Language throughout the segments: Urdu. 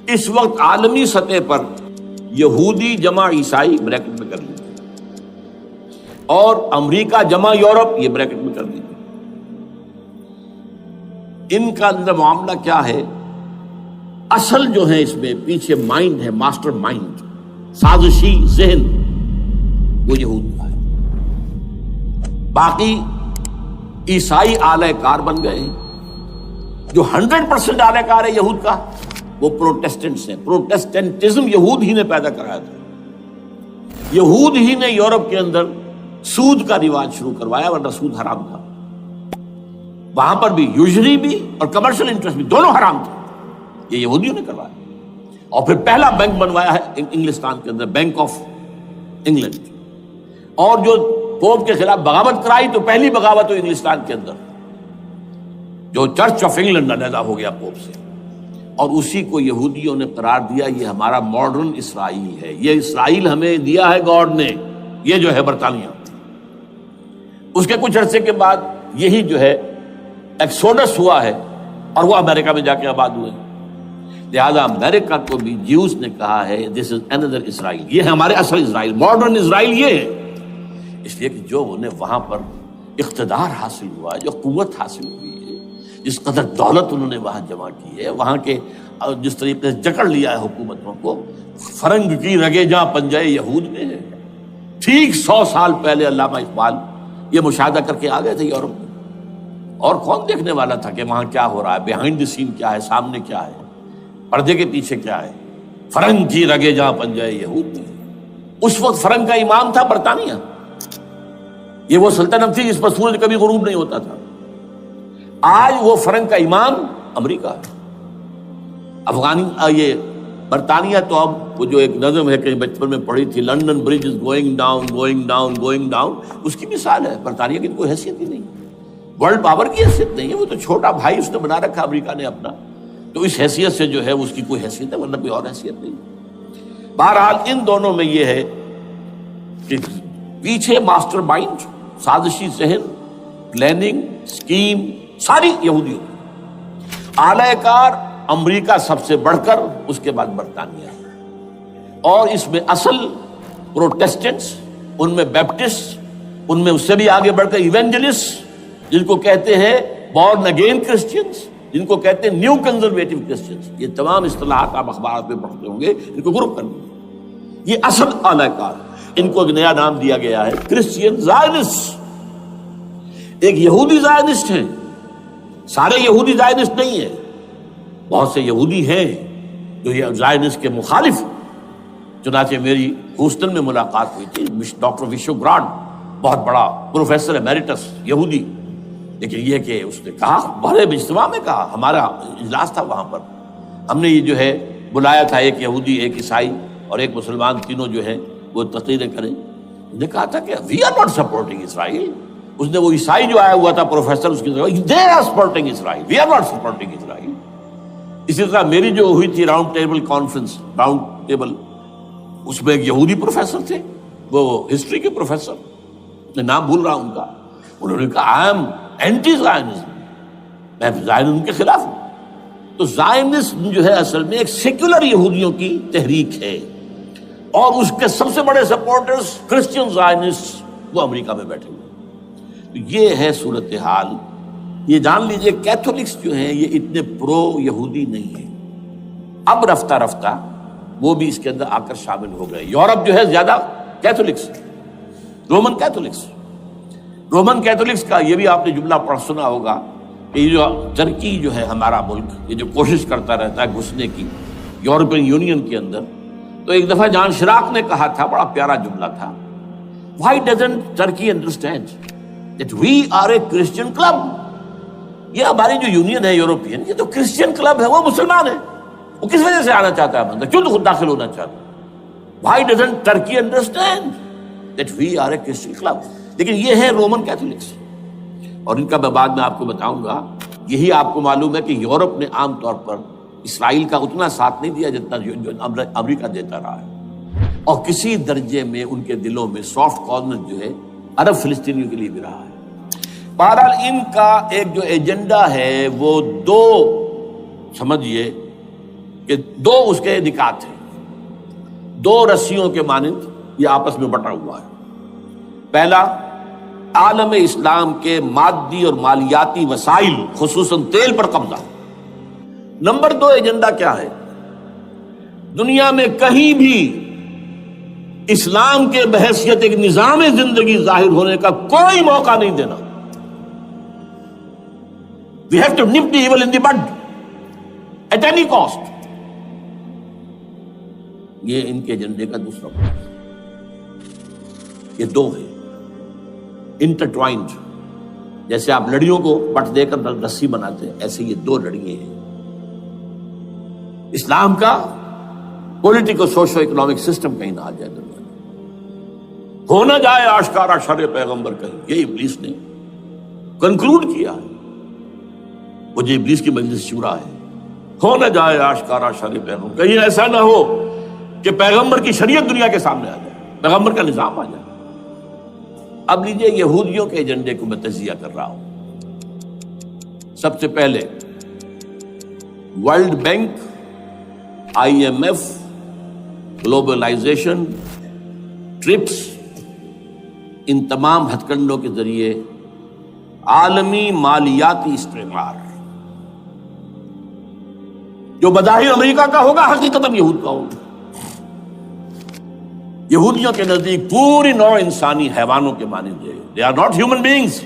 اس وقت عالمی سطح پر یہودی جمع عیسائی بریکٹ میں کر لیجیے، اور امریکہ جمع یورپ یہ بریکٹ میں کر لیجیے۔ ان کا اندر معاملہ کیا ہے؟ اصل جو ہے اس میں پیچھے مائنڈ ہے، ماسٹر مائنڈ، سازشی ذہن، وہ یہود کا ہے۔ باقی عیسائی اعلی کار بن گئے ہیں۔ جو 100% اعلی کار ہے یہود کا وہ پروٹیسٹنٹس ہیں۔ پروٹیسٹنٹزم یہود ہی نے پیدا کرایا تھا، یہود ہی نے یورپ کے اندر سود کا رواج شروع کروایا، ورنہ سود حرام تھا وہاں پر بھی، یوزری بھی اور کمرشل انٹرسٹ بھی، دونوں حرام تھے، یہ یہودیوں نے کروایا۔ اور پھر پہلا بینک بنوایا ہے انگلستان کے اندر، بینک آف انگلینڈ، اور جو پوپ کے خلاف بغاوت کرائی تو پہلی بغاوت ہوئی انگلستان کے اندر، جو چرچ آف انگلینڈ علیحدہ ہو گیا پوپ سے، اور اسی کو یہودیوں نے قرار دیا یہ ہمارا ماڈرن اسرائیل ہے، یہ اسرائیل ہمیں دیا ہے گاڈ نے، یہ جو ہے برطانیہ۔ اس کے کچھ عرصے کے بعد یہی جو ہے ایکسوڈس ہوا ہے اور وہ امریکہ میں جا کے آباد ہوئے، لہذا امریکہ کو بھی جیوز نے کہا ہے دس از اندر اسرائیل، یہ ہے ہمارے اصل اسرائیل، ماڈرن اسرائیل یہ ہے۔ اس لیے کہ جو انہیں وہاں پر اقتدار حاصل ہوا ہے، جو قوت حاصل ہوئی ہے، جس قدر دولت انہوں نے وہاں جمع کی ہے، وہاں کے جس طریقے سے جکڑ لیا ہے حکومتوں کو، فرنگ کی رگے جہاں پنجے یہود میں ہے۔ ٹھیک 100 سال پہلے علامہ اقبال یہ مشاہدہ کر کے آ گئے تھے یورپ میں، اور کون دیکھنے والا تھا کہ وہاں کیا ہو رہا ہے، بیہائنڈ دی سین کیا ہے، سامنے کیا ہے، پردے کے پیچھے کیا ہے۔ فرنگ کی رگے جہاں پنجے یہود میں، اس وقت فرنگ کا امام تھا برطانیہ، یہ وہ سلطنت تھی جس پر سورج کبھی غروب نہیں ہوتا تھا۔ آج وہ فرنگ کا امام امریکہ ہے، یہ برطانیہ تو اب وہ جو ایک نظم ہے کہ بچپن میں پڑھی تھی، London bridge is going down going down going down, اس کی مثال ہے۔ برطانیہ کی کوئی حیثیت ہی نہیں، ورلڈ پاور کی حیثیت نہیں ہے، وہ تو چھوٹا بھائی اس نے بنا رکھا امریکہ نے اپنا، تو اس حیثیت سے جو ہے اس کی کوئی حیثیت ہے، ورنہ کوئی اور حیثیت نہیں۔ بہرحال ان دونوں میں یہ ہے کہ پیچھے ماسٹر مائنڈ، سازشی ذہن، پلاننگ، اسکیم ساری یہودیوں کی، اعلی کار امریکہ سب سے بڑھ کر، اس کے بعد برطانیہ ہے، اور اس میں اصل پروٹیسٹنٹس، ان میں بیپٹسٹ، ان میں اس سے بھی آگے بڑھ کر ایونجلسٹ، جن کو کہتے ہیں بورن اگین کرسچنز، جن کو کہتے ہیں نیو کنزرویٹو کرسچنز، یہ تمام اصطلاحات آپ اخبارات میں پڑھتے ہوں گے، ان کو گروپ کرنا، یہ اصل اعلی کار۔ ان کو ایک نیا نام دیا گیا ہے کرسچین زائنسٹ، ایک یہودی زائنسٹ ہیں، سارے یہودی زائنسٹ نہیں ہیں، بہت سے یہودی ہیں جو یہ زائنسٹ کے مخالف۔ چنانچہ میری ہوسٹن میں ملاقات ہوئی تھی ڈاکٹر وشو گرانٹ، بہت بڑا پروفیسر ایمیریٹس یہودی، لیکن یہ کہ اس نے کہا، بڑے اجتماع میں کہا، ہمارا اجلاس تھا وہاں پر، ہم نے یہ جو ہے بلایا تھا ایک یہودی، ایک عیسائی اور ایک مسلمان، تینوں جو ہے وہ تقریریں کریں۔ نے کہا تھا کہ وی آر ناٹ سپورٹنگ اسرائیل۔ اس نے وہ عیسائی جو آیا ہوا تھا پروفیسر، اس کی طرف they are supporting Israel, we are not supporting Israel. اسی طرح میری جو ہوئی تھی round table conference, round table, اس میں ایک یہودی پروفیسر تھے، وہ ہسٹری کے پروفیسر، میں نام بھول رہا ہوں ان کا، انہوں نے کہا آئی ایم اینٹی زائنزم، میں زائنزم کے خلاف ہوں۔ تو زائنزم جو ہے اصل میں ایک سیکولر یہودیوں کی تحریک ہے، اور اس کے سب سے بڑے سپورٹرز کرسچین زائنسٹ وہ امریکہ میں بیٹھے ہوئے۔ تو یہ ہے صورتحال۔ یہ جان لیجئے کیتھولکس جو ہیں یہ اتنے پرو یہودی نہیں ہیں، اب رفتہ رفتہ وہ بھی اس کے اندر آ کر شامل ہو گئے۔ یورپ جو ہے زیادہ Catholics, Roman Catholics, Roman Catholics کا یہ بھی آپ نے جملہ پڑھ سنا ہوگا کہ یہ جو ترکی جو ہے ہمارا ملک، یہ جو کوشش کرتا رہتا ہے گھسنے کی یورپین یونین کے اندر، تو ایک دفعہ جان شراق نے کہا تھا، بڑا پیارا جملہ تھا، why doesn't Turkey understand that we are a Christian club؟ یہ ہماری جو یونین ہے یورپین، یہ تو کرسچین کلب ہے، وہ مسلمان ہے، وہ کس وجہ سے آنا چاہتا ہے بندہ، کیوں تو خود داخل ہونا چاہتا ہے؟ why doesn't Turkey understand that we are a Christian club؟ لیکن یہ ہے رومن کیتھولکس، اور ان کا میں بعد میں آپ کو بتاؤں گا۔ یہی آپ کو معلوم ہے کہ یورپ نے عام طور پر اسرائیل کا اتنا ساتھ نہیں دیا جتنا جو امریکہ دیتا رہا ہے، اور کسی درجے میں ان کے دلوں میں سافٹ کارنر جو ہے عرب فلسطینیوں کے لیے بھی رہا ہے۔ بہرحال ان کا ایک جو ایجنڈا ہے وہ دو سمجھیے کہ دو اس کے نکات ہیں، دو رسیوں کے مانند یہ آپس میں بٹا ہوا ہے۔ پہلا، عالم اسلام کے مادی اور مالیاتی وسائل خصوصاً تیل پر قبضہ۔ نمبر دو ایجنڈا کیا ہے؟ دنیا میں کہیں بھی اسلام کے بحیثیت ایک نظام زندگی ظاہر ہونے کا کوئی موقع نہیں دینا۔ We have to nip the evil in the bud at any cost۔ یہ ان کے ایجنڈے کا دوسرا پوائنٹ۔ یہ دو ہیں انٹرٹوائنڈ، جیسے آپ لڑیوں کو پٹ دے کر رسی بناتے ہیں، ایسے یہ دو لڑیے ہیں۔ اسلام کا پولیٹیکل سوشو اکنامک سسٹم کہیں نہ آ جائے دنیا میں، ہو نہ جائے آشکارا شر پیغمبر کہیں، یہ ابلیس نے کنکلوڈ کیا ہے۔ وہ جو ابلیس کی مجلس شورا ہے، ہو نہ جائے آشکارا شر پیغمبر، کہیں ایسا نہ ہو کہ پیغمبر کی شریعت دنیا کے سامنے آ جائے، پیغمبر کا نظام آ جائے۔ اب لیجئے یہودیوں کے ایجنڈے کو میں تجزیہ کر رہا ہوں۔ سب سے پہلے World Bank, I M F, globalisation, TRIPS, ان تمام ہتھ کنڈوں کے ذریعے عالمی مالیاتی استعمار جو بظاہر امریکہ کا ہوگا، حقیقتاً یہود کا ہوگا۔ یہودیوں کے نزدیک پوری نوع انسانی حیوانوں کے مانند ہے۔ They are not human beings.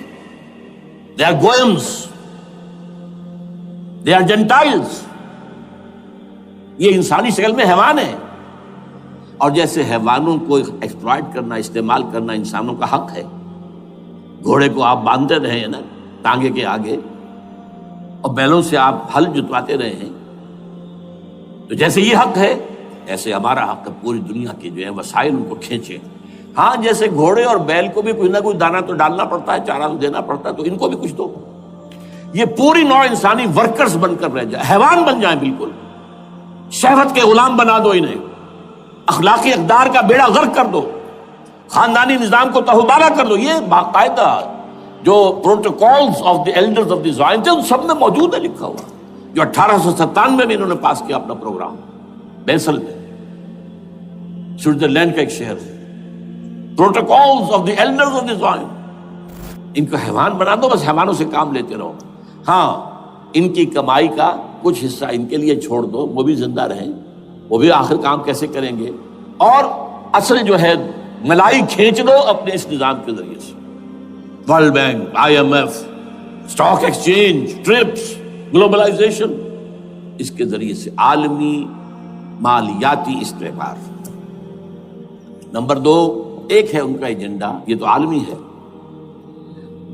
They are goyams. They are Gentiles. یہ انسانی شکل میں حیوان ہیں، اور جیسے حیوانوں کو ایکسپلائٹ کرنا، استعمال کرنا انسانوں کا حق ہے۔ گھوڑے کو آپ باندھتے رہے ہیں نا ٹانگے کے آگے، اور بیلوں سے آپ ہل جتواتے رہے ہیں، تو جیسے یہ حق ہے ایسے ہمارا حق ہے پوری دنیا کے جو ہے وسائل ان کو کھینچے۔ ہاں، جیسے گھوڑے اور بیل کو بھی کچھ نہ کچھ دانہ تو ڈالنا پڑتا ہے، چارہ تو دینا پڑتا ہے، تو ان کو بھی کچھ دو۔ یہ پوری نوع انسانی ورکرز بن کر رہ جائے، حیوان بن جائیں، بالکل شہوت کے غلام بنا دو انہیں، اخلاقی اقدار کا بیڑا غرق کر دو، خاندانی نظام کو تہوبالا کر دو۔ یہ باقاعدہ جو Protocols of the Elders of the Zion تھے، ان سب میں موجود ہے، لکھا ہوا، جو 1897 میں انہوں نے پاس کیا اپنا پروگرام، بیسل میں، سوئٹزرلینڈ کا ایک شہر ہے۔ Protocols of the Elders of the Zion, ان کو حیوان بنا دو، بس حیوانوں سے کام لیتے رہو۔ ہاں، ان کی کمائی کا کچھ حصہ ان کے لیے چھوڑ دو، وہ بھی زندہ رہیں، وہ بھی آخر کام کیسے کریں گے، اور اصل جو ہے ملائی کھینچ دو اپنے اس نظام کے ذریعے سے۔ World Bank, I M F, stock exchange, TRIPS, globalisation, اس کے ذریعے سے عالمی مالیاتی استعمار۔ نمبر دو، ایک ہے ان کا ایجنڈا، یہ تو عالمی ہے۔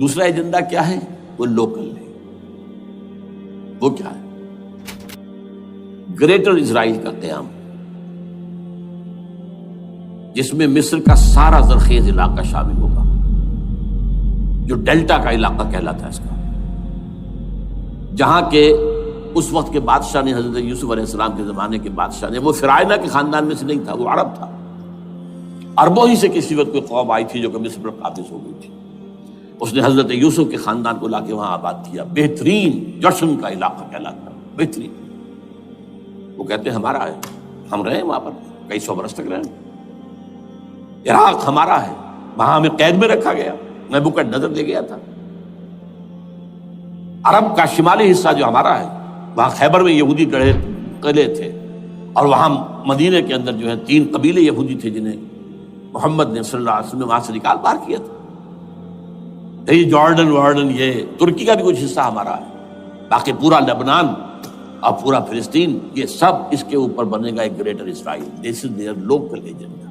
دوسرا ایجنڈا کیا ہے؟ وہ لوکل ہے۔ وہ کیا ہے؟ گریٹر اسرائیل کا قیام، جس میں مصر کا سارا زرخیز علاقہ شامل ہوگا، جو ڈیلٹا کا علاقہ کہلاتا ہے اس کا، جہاں کے اس وقت کے بادشاہ نے، حضرت یوسف علیہ السلام کے زمانے کے بادشاہ نے، وہ فرعونہ کے خاندان میں سے نہیں تھا، وہ عرب تھا۔ عربوں ہی سے کسی وقت کوئی قوم آئی تھی جو کہ مصر پر قابض ہو گئی تھی، اس نے حضرت یوسف کے خاندان کو لا کے وہاں آباد کیا۔ بہترین جشن کا علاقہ کہلاتا ہے، بہترین۔ وہ کہتے ہیں ہمارا ہے، ہم رہے وہاں پر کئی سو برس تک رہے۔ عراق ہمارا ہے، وہاں ہمیں قید میں رکھا گیا، نبوکدنضر لے گیا تھا۔ عرب کا شمالی حصہ جو ہمارا ہے، وہاں خیبر میں یہودی قلعے تھے، اور وہاں مدینے کے اندر جو ہے 3 قبیلے یہودی تھے جنہیں محمد نے صلی اللہ علیہ وسلم نے وہاں سے نکال باہر کیا تھا۔ یہ جارڈن وارڈن، یہ ترکی کا بھی کچھ حصہ ہمارا ہے، باقی پورا لبنان اور پورا فلسطین، یہ سب اس کے اوپر بنے گا ایک greater Israel. This is there local agenda,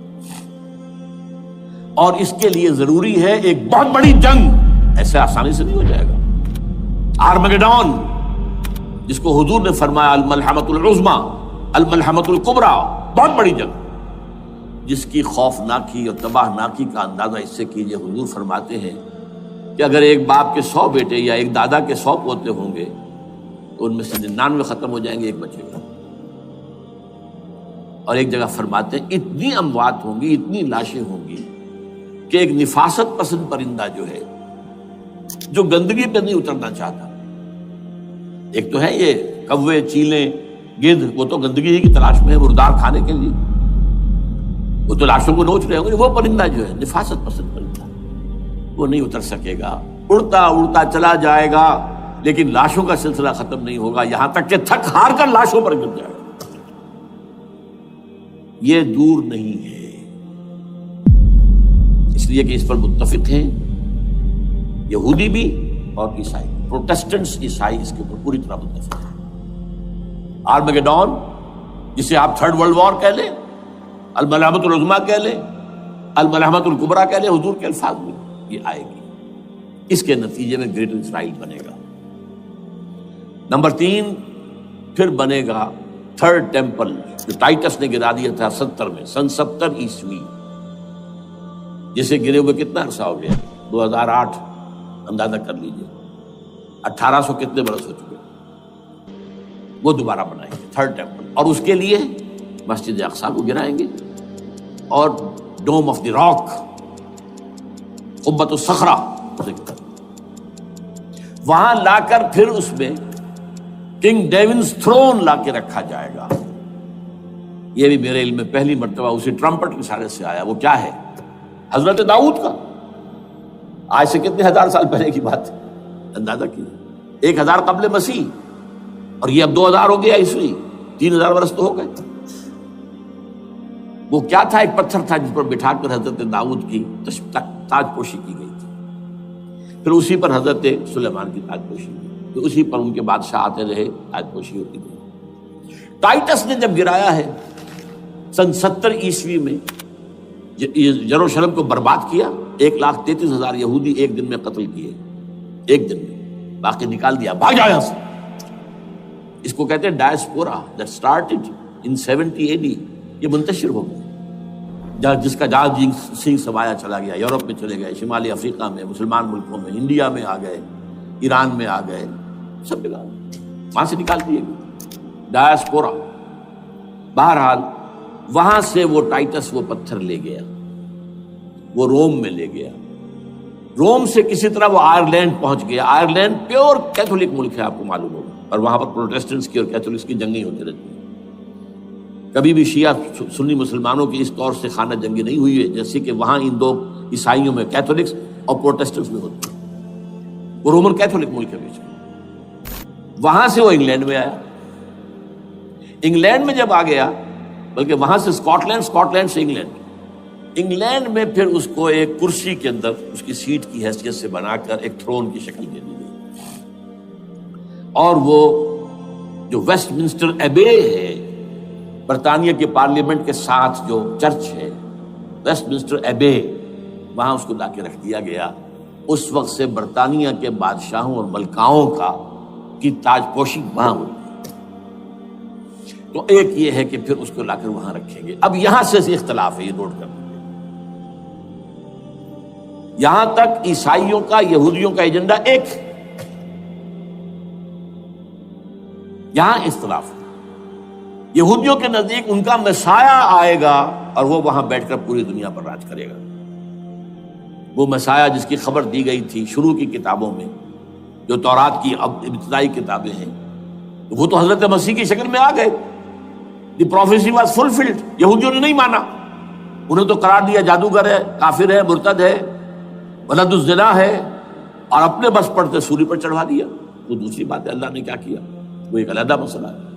اور اس کے لیے ضروری ہے ایک بہت بڑی جنگ، ایسے آسانی سے نہیں ہو جائے گا۔ آرمگیڈون، جس کو حضور نے فرمایا الملحمۃ العظمی، الملحمۃ الکبریٰ، بہت بڑی جنگ، جس کی خوفناکی اور تباہ ناکی کا اندازہ اس سے کیجئے۔ حضور فرماتے ہیں کہ اگر ایک باپ کے 100 بیٹے یا ایک دادا کے 100 پوتے ہوں گے تو ان میں سے 99 ختم ہو جائیں گے، ایک بچے گا۔ اور ایک جگہ فرماتے ہیں اتنی اموات ہوں گی، اتنی لاشیں ہوں گی کہ ایک نفاست پسند پرندہ جو ہے، جو گندگی پہ نہیں اترنا چاہتا، ایک تو ہے یہ کوے، چیلیں، گدھ وہ تو گندگی کی تلاش میں ہے مردار کھانے کے لیے، وہ تو لاشوں کو نوچ رہے ہوں گے. وہ پرندہ جو ہے نفاست پسند پرندہ، وہ نہیں اتر سکے گا، اڑتا اڑتا چلا جائے گا، لیکن لاشوں کا سلسلہ ختم نہیں ہوگا یہاں تک کہ تھک ہار کر لاشوں پر گر جائے گا. یہ دور نہیں ہے، اس لیے کہ اس پر متفق ہیں یہودی بھی اور عیسائی. پروٹسٹنٹس عیسائی اس کے اوپر پوری طرح متفق ہیں. آرمیگیڈون جسے آپ تھرڈ ورلڈ وار کہہ لیں، الملحمۃ العظمیٰ کہہ لیں، الملحمۃ الکبریٰ کہہ لیں، حضور کے الفاظ میں یہ آئے گی. اس کے نتیجے میں گریٹر اسرائیل بنے گا. نمبر 3 پھر بنے گا تھرڈ ٹیمپل جو ٹائٹس نے گرا دیا تھا 70 میں، سن 70 عیسوی، جسے گرے ہوئے کتنا عرصہ ہو گیا؟ 2008. اندازہ کر لیجئے 1800 کتنے برس ہو چکے. وہ دوبارہ بنائیں گے تھرڈ ٹیمپل، اور اس کے لیے مسجد اقصی کو گرائیں گے اور ڈوم آف دی راک، قبۃ الصخرہ، وہاں لا کر پھر اس میں کنگ ڈیونز تھرون لا کے رکھا جائے گا. یہ بھی میرے علم میں پہلی مرتبہ اسی ٹرمپٹ کے اشارے سے آیا. وہ کیا ہے؟ حضرت داؤد کا. آج سے کتنے ہزار سال پہلے کی بات ہے، اندازہ کیجیے. 1000 قبل مسیح، اور یہ اب 2000 ہو گیا عیسوی، 3000 برس تو ہو گئے. وہ کیا تھا؟ ایک پتھر تھا جس پر بٹھا کر حضرت داؤد کی تاج پوشی کی گئی تھی. پھر اسی پر حضرت سلیمان کی تاج پوشی کی، پھر اسی پر ان کے بادشاہ آتے رہے، تاج پوشی ہوتی گئی. ٹائٹس نے جب گرایا ہے سن 70 عیسوی میں، یروشلم کو برباد کیا. 1,33,000 یہودی ایک دن میں قتل کیے، ایک دن میں، باقی نکال دیا، بھاگ جاؤ یہاں سے. اس کو کہتے ہیں diaspora, that started in 70 AD. یہ منتشر ہو گیا، جس کا جہاز سنگھ سمایا چلا گیا، یورپ میں چلے گئے، شمالی افریقہ میں، مسلمان ملکوں میں، انڈیا میں آ گئے، ایران میں آ گئے، سب جگہ وہاں سے نکال دیے گئے، ڈائسپورا. بہرحال وہاں سے وہ ٹائٹس وہ پتھر لے گیا، وہ روم میں لے گیا. روم سے کسی طرح وہ آئرلینڈ پہنچ گیا. آئرلینڈ پیور کیتھولک ملک ہے، آپ کو معلوم ہوگا، اور وہاں پر پروٹیسٹنٹس کی اور کیتھولکس کی جنگیں ہوتی رہتی ہیں. کبھی بھی شیعہ سنی مسلمانوں کی اس طور سے خانہ جنگی نہیں ہوئی ہے جیسے کہ وہاں ان دو عیسائیوں میں، کیتھولکس اور پروٹیسٹنٹس میں ہوتی ہے. وہ رومن کیتھولک ملک ہے بیچ میں. وہاں سے وہ انگلینڈ میں آیا. انگلینڈ میں جب آ گیا، بلکہ وہاں سے اسکاٹ لینڈ سے انگلینڈ میں پھر اس کو ایک کرسی کے اندر اس کی سیٹ کی حیثیت سے بنا کر ایک تھرون کی شکل دے دی گئی. اور وہ جو ویسٹ منسٹر ایبے ہے، برطانیہ کے پارلیمنٹ کے ساتھ جو چرچ ہے، ویسٹ منسٹر ایبے، وہاں اس کو لا کے رکھ دیا گیا. اس وقت سے برطانیہ کے بادشاہوں اور ملکاؤں کی تاج پوشی وہاں ہوتی ہے. تو ایک یہ ہے کہ پھر اس کو لا کر وہاں رکھیں گے. اب یہاں سے اختلاف ہے، یہ نوٹ کر لیں. یہاں تک عیسائیوں کا، یہودیوں کا ایجنڈا ایک، یہاں اختلاف ہے. یہودیوں کے نزدیک ان کا مسیح آئے گا اور وہ وہاں بیٹھ کر پوری دنیا پر راج کرے گا. وہ مسیح جس کی خبر دی گئی تھی شروع کی کتابوں میں، جو تورات کی ابتدائی کتابیں ہیں، وہ تو حضرت مسیح کی شکل میں آ گئے. دی پروفیسی واز فلفلڈ. یہودیوں نے نہیں مانا، انہیں تو قرار دیا جادوگر ہے، کافر ہے، مرتد ہے، ولد الزنا ہے، اور اپنے بس پڑتے سولی پر چڑھوا دیا. وہ دوسری بات ہے، اللہ نے کیا کیا وہ ایک علیحدہ مسئلہ ہے.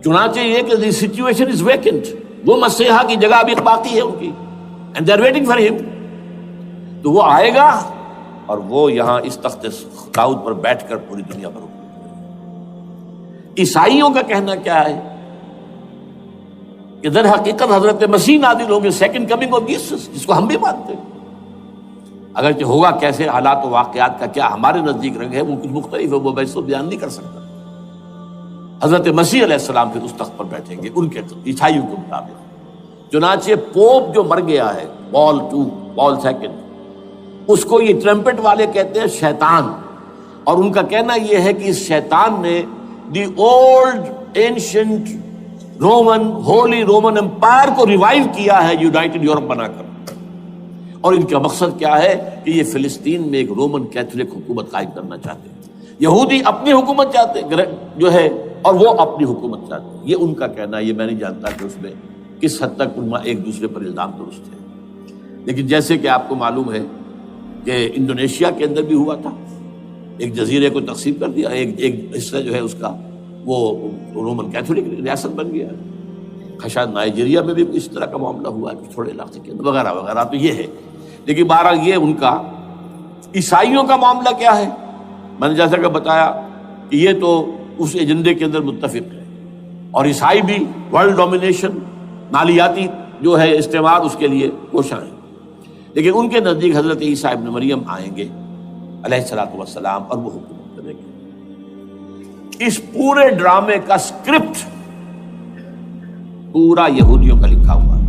چنانچہ یہ کہ دی سچویشن از ویکنٹ، وہ مسیحا کی جگہ ابھی باقی ہے ان کی، and they are waiting for ہم. تو وہ آئے گا اور وہ یہاں اس تخت داؤد پر بیٹھ کر پوری دنیا پر حکم کرے گا. عیسائیوں کا کہنا کیا ہے کہ در حقیقت حضرت مسیح نازل ہوں گے، سیکنڈ کمنگ آف جیسس، جس کو ہم بھی مانتے ہیں. اگرچہ ہوگا کیسے، حالات و واقعات کا کیا ہمارے نزدیک رنگ ہے وہ کچھ مختلف ہے، وہ میں اس کو بیان نہیں کر سکتا. حضرت مسیح علیہ السلام پھر اس تخت پر بیٹھیں گے ان کے عیسائیوں کے مطابق. چنانچہ پوپ جو مر گیا ہے، پال سیکنڈ، اس کو یہ ٹرمپٹ والے کہتے ہیں شیطان. اور ان کا کہنا یہ ہے کہ اس شیطان نے the old ancient Roman holy Roman empire کو ریوائیو کیا ہے یونائٹڈ یورپ بنا کر. اور ان کا مقصد کیا ہے کہ یہ فلسطین میں ایک رومن کیتھولک حکومت قائم کرنا چاہتے ہیں. یہودی اپنی حکومت چاہتے ہیں، جو ہے اور وہ اپنی حکومت چاہتے ہیں. یہ ان کا کہنا ہے. یہ میں نہیں جانتا کہ اس میں کس حد تک علماء ایک دوسرے پر الزام درست ہے. لیکن جیسے کہ آپ کو معلوم ہے کہ انڈونیشیا کے اندر بھی ہوا تھا, ایک جزیرے کو تقسیم کر دیا, ایک حصہ جو ہے اس کا وہ رومن کیتھولک ریاست بن گیا. شاید نائجیریا میں بھی اس طرح کا معاملہ ہوا ہے تھوڑے علاقے کے اندر وغیرہ وغیرہ. تو یہ ہے. لیکن بہرحال یہ ان کا. عیسائیوں کا معاملہ کیا ہے؟ میں نے جیسا کہ بتایا کہ یہ تو اس ایجنڈے کے اندر متفق ہے, اور عیسائی بھی ورلڈ ڈومینیشن, مالیاتی جو ہے استعمار, اس کے لیے کوشاں ہیں. لیکن ان کے نزدیک حضرت عیسیٰ ابن مریم آئیں گے علیہ الصلوۃ والسلام, اور وہ حکومت کریں گے. اس پورے ڈرامے کا اسکرپٹ پورا یہودیوں کا لکھا ہوا ہے,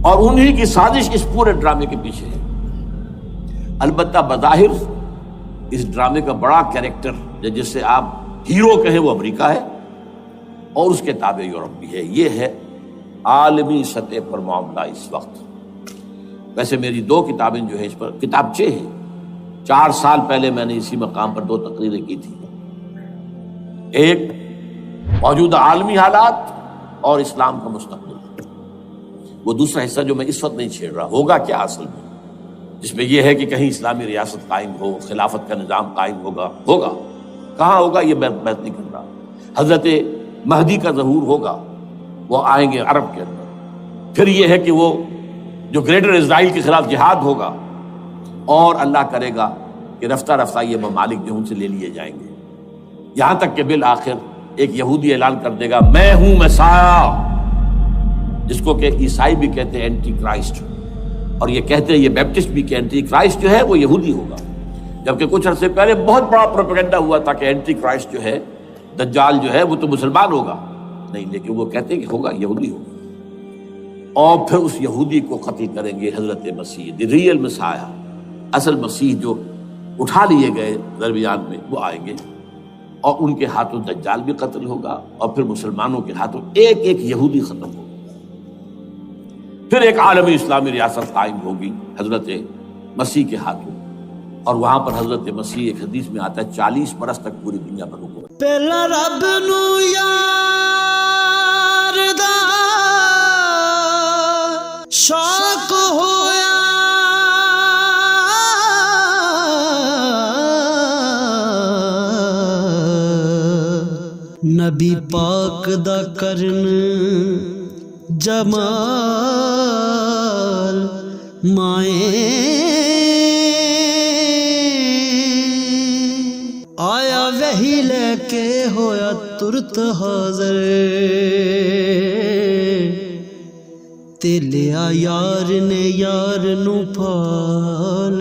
اور انہی کی سازش اس پورے ڈرامے کے پیچھے ہے. البتہ بظاہر اس ڈرامے کا بڑا کیریکٹر جس سے آپ ہیرو کہیں وہ امریکہ ہے, اور اس کے تابع یورپ بھی ہے. یہ ہے عالمی سطح پر معاملہ اس وقت. ویسے میری 2 کتابیں جو ہے اس پر کتابچے ہیں. 4 سال پہلے میں نے اسی مقام پر 2 تقریریں کی تھی. ایک موجودہ عالمی حالات اور اسلام کا مستقبل. وہ دوسرا حصہ جو میں اس وقت نہیں چھیڑ رہا, ہوگا کیا اصل میں, جس میں یہ ہے کہ کہیں اسلامی ریاست قائم ہو, خلافت کا نظام قائم ہوگا کہاں ہوگا یہ میں بحث نہیں کر رہا. حضرت مہدی کا ظہور ہوگا, وہ آئیں گے عرب کے اندر. پھر یہ ہے کہ وہ جو گریٹر اسرائیل کے خلاف جہاد ہوگا, اور اللہ کرے گا کہ رفتہ رفتہ یہ ممالک جو ان سے لے لیے جائیں گے, یہاں تک کہ بالآخر ایک یہودی اعلان کر دے گا میں ہوں مسیح, جس کو کہ عیسائی بھی کہتے ہیں اینٹی کرائسٹ, اور یہ کہتے ہیں یہ بیپٹسٹ بھی کہ اینٹی کرائسٹ جو ہے وہ یہودی ہوگا. جبکہ کچھ عرصے پہلے بہت بڑا پروپیگنڈا ہوا تھا کہ اینٹی کرائسٹ جو ہے, دجال جو ہے, وہ تو مسلمان ہوگا. نہیں, لیکن وہ کہتے ہیں کہ ہوگا یہودی ہوگا. اور پھر اس یہودی کو قتل کریں گے حضرت مسیح, دی ریئل مسیح, اصل مسیح جو اٹھا لیے گئے درمیان میں, وہ آئیں گے, اور ان کے ہاتھوں دجال بھی قتل ہوگا, اور پھر مسلمانوں کے ہاتھوں ایک ایک یہودی ختم ہوگا. پھر ایک عالمی اسلامی ریاست قائم ہوگی حضرت مسیح کے ہاتھوں, اور وہاں پر حضرت مسیح, ایک حدیث میں آتا ہے 40 برس تک پوری دنیا پر حکومت. پہلا رب نو یار دا شوق ہویا, نبی پاک دا کرن جمال مائیں آیا وہی لے کے ہویا ترت حاضر, تے لیا یار نے یار نو پال